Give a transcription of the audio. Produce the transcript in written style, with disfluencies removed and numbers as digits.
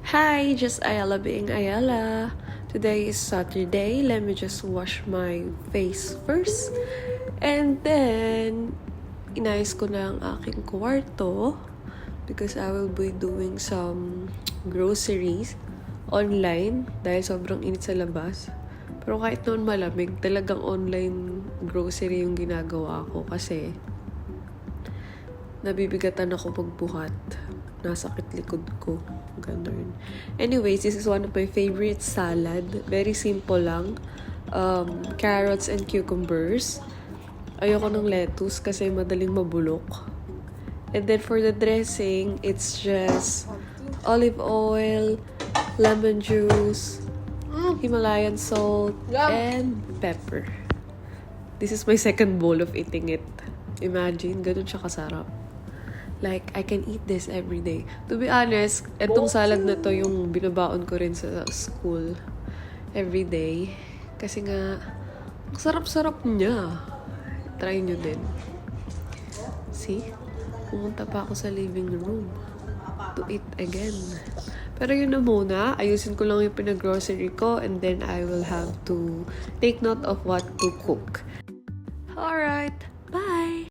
Hi, just Ayala being Ayala. Today is Saturday. Let me just wash my face first. And then, inayos ko na ang aking kwarto because I will be doing some groceries online dahil sobrang init sa labas. Pero kahit noon malamig, talagang online grocery yung ginagawa ko kasi nabibigatan ako magbuhat. Nasakit likod ko. Ganun. Anyways, this is one of my favorite salad. Very simple lang. Carrots and cucumbers. Ayoko ng lettuce kasi madaling mabulok. And then for the dressing, it's just olive oil, lemon juice, Himalayan salt, and pepper. This is my second bowl of eating it. Imagine, ganun siya kasarap. Like, I can eat this every day. To be honest, etong salad na to yung binabaon ko rin sa school every day. Kasi nga, ang sarap-sarap niya. Try nyo din. See? Pumunta pa ako sa living room to eat again. Pero yun na muna. Ayusin ko lang yung pinag-grocery ko and then I will have to take note of what to cook. Alright.